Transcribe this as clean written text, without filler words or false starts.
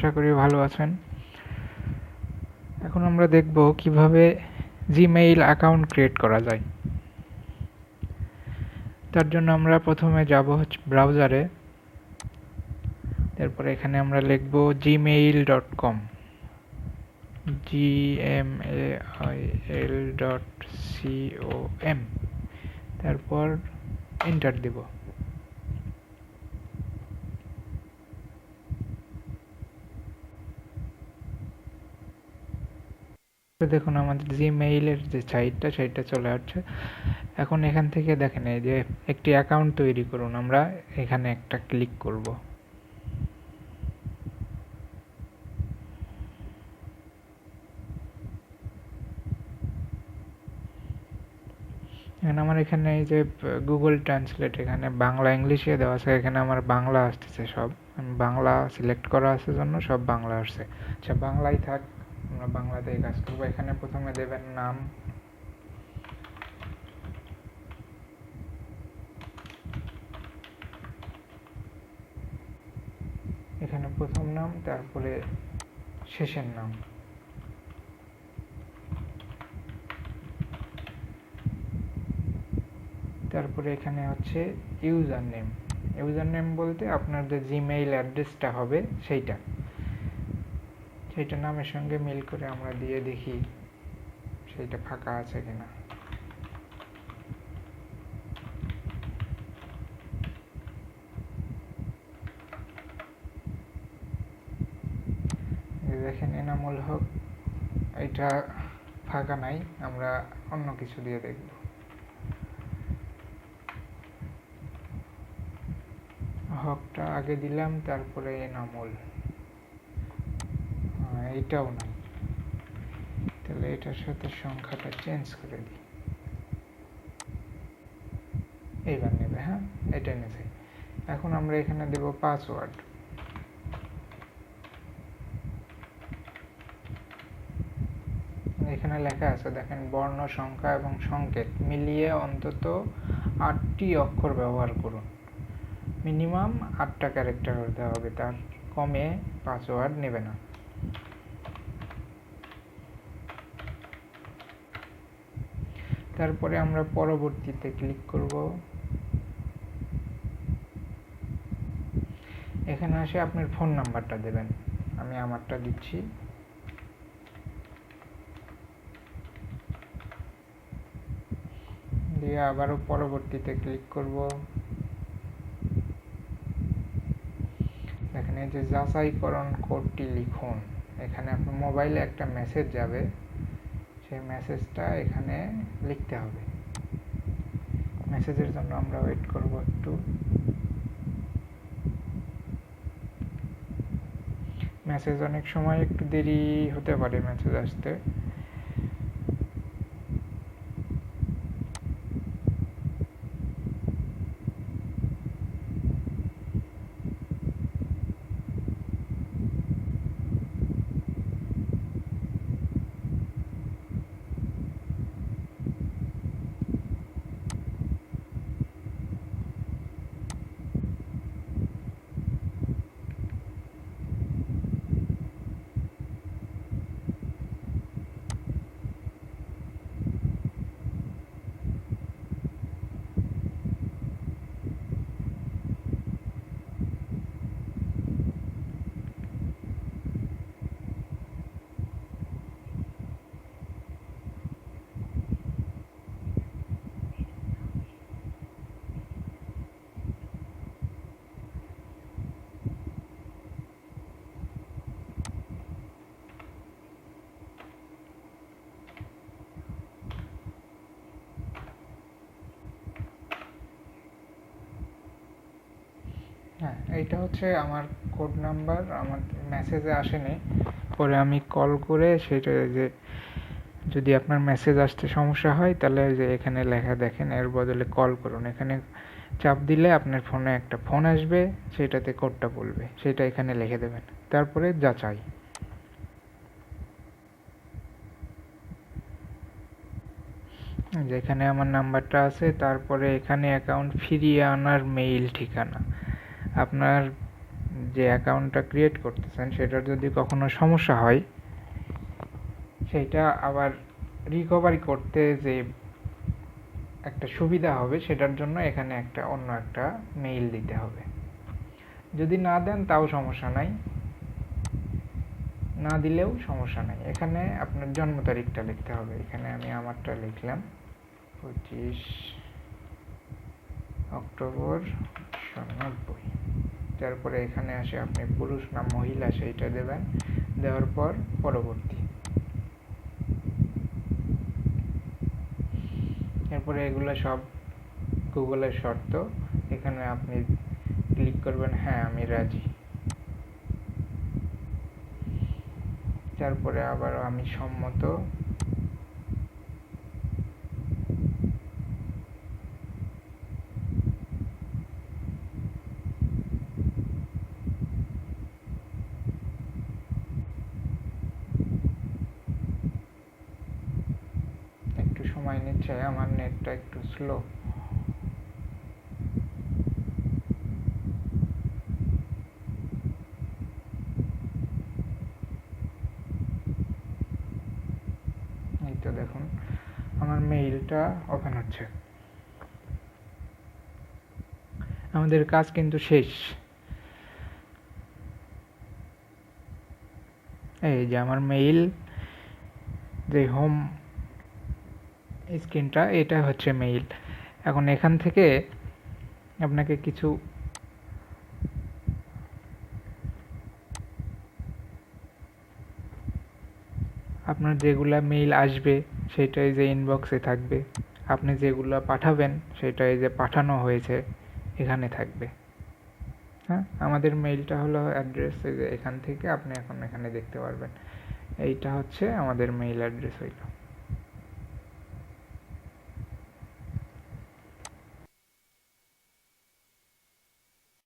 আশা করি ভালো আছেন। এখন আমরা দেখব কিভাবে জিমেইল অ্যাকাউন্ট ক্রিয়েট করা যায়। তার জন্য আমরা প্রথমে যাব ব্রাউজারে, তারপরে এখানে আমরা লিখব gmail.com, gmail.com, তারপর এন্টার দিব। দেখুন আমাদের জিমেইলের যে সাইটটা চলে আসছে। এখন এখান থেকে দেখেন এই যে একটি অ্যাকাউন্ট তৈরি করুন, আমরা এখানে একটা ক্লিক করব। আমার এখানে এই যে গুগল ট্রান্সলেট, এখানে বাংলা ইংলিশে দেওয়া আছে, এখানে আমার বাংলা আসতেছে সব, বাংলা সিলেক্ট করা আছে জন্য সব বাংলা আসছে। আচ্ছা, বাংলাই থাক, আমরা বাংলাতেই কাজ করবো। এখানে প্রথমে দেবেন নাম, এখানে প্রথম নাম, তারপরে শেষের নাম, তারপরে এখানে হচ্ছে ইউজার নেম বলতে আপনার যে জিমেইল অ্যাড্রেসটা হবে সেইটা নামের সঙ্গে মিল করে আমরা দিয়ে দেখি সেইটা ফাঁকা আছে কিনা। দেখেন এনামুল হক, এটা ফাঁকা নাই, আমরা অন্য কিছু দিয়ে দেখব। হকটা আগে দিলাম, তারপরে এনামুল, এইটাও নাই, তাহলে এটার সাথে সংখ্যাটা চেঞ্জ করে দিই, এইবার নেবে। হ্যাঁ, এটা নেছে। এখন আমরা এখানে দেব পাসওয়ার্ড। এখানে লেখা আছে দেখেন, বর্ণ, সংখ্যা এবং সংকেত মিলিয়ে অন্তত 8টি অক্ষর ব্যবহার করুন। মিনিমাম 8টা ক্যারেক্টার হতে হবে, তার কমে পাসওয়ার্ড নেবে না। তারপরে আমরা পরবর্তীতে ক্লিক করব। এখানে আসে আপনার ফোন নাম্বারটা দেবেন, আমি আমারটা দিচ্ছি। দিয়ে আবারও পরবর্তীতে ক্লিক করব। দেখেন এই যে যাচাইকরণ কোডটি লিখুন, এখানে আপনার মোবাইলে একটা মেসেজ যাবে, সেই মেসেজটা এখানে লিখতে হবে। মেসেজের জন্য আমরা ওয়েট করব একটু। মেসেজ অনেক সময় একটু দেরি হতে পারে মেসেজ আসতে। হ্যাঁ, এইটা হচ্ছে আমার কোড নাম্বার, আমার মেসেজে আসেনি, পরে আমি কল করে সেটা যে যদি আপনার মেসেজ আসতে সমস্যা হয় তাহলে যে এখানে লেখা দেখেন, এর বদলে কল করুন, এখানে চাপ দিলে আপনার ফোনে একটা ফোন আসবে, সেটাতে কোডটা বলবে, সেটা এখানে লিখে দেবেন, তারপরে যাচাই। যেখানে আমার নাম্বারটা আছে, তারপরে এখানে অ্যাকাউন্ট ফিরিয়ে আনার মেইল ঠিকানা, আপনার যে অ্যাকাউন্টটা ক্রিয়েট করতেছেন সেটার যদি কখনো সমস্যা হয়, সেইটা আবার রিকভারি করতে যে একটা সুবিধা হবে, সেটার জন্য এখানে অন্য একটা মেইল দিতে হবে। যদি না দেন তাও সমস্যা নাই, না দিলেও সমস্যা নাই। এখানে আপনার জন্ম তারিখটা লিখতে হবে। এখানে আমি আমারটা লিখলাম 25 অক্টোবর 1990। তারপরে এখানে আসে আপনি পুরুষ না মহিলা সেইটা দেবেন, দেওয়ার পর পরবর্তী। এরপরে এগুলো সব গুগলের শর্ত। এখানে আপনি ক্লিক করবেন হ্যাঁ আমি রাজি। তারপরে আবার আমি সম্মত। একটু সময় নিচ্ছে, আমার নেটটা একটু স্লো। এই তো দেখুন আমার মেইলটা ওপেন হচ্ছে। আমাদের কাজ কিন্তু শেষ। এই যে আমার মেইল, যে হোম স্ক্রিনটা, এটা হচ্ছে মেইল। এখন এখান থেকে আপনাকে কিছু আপনার যেগুলা মেইল আসবে সেটাই যে ইনবক্সে থাকবে, আপনি যেগুলো পাঠাবেন সেটাই যে পাঠানো হয়েছে এখানে থাকবে। হ্যাঁ, আমাদের মেইলটা হলো অ্যাড্রেস, এই যে এখান থেকে আপনি এখন এখানে দেখতে পারবেন। এইটা হচ্ছে আমাদের মেইল অ্যাড্রেস হইল।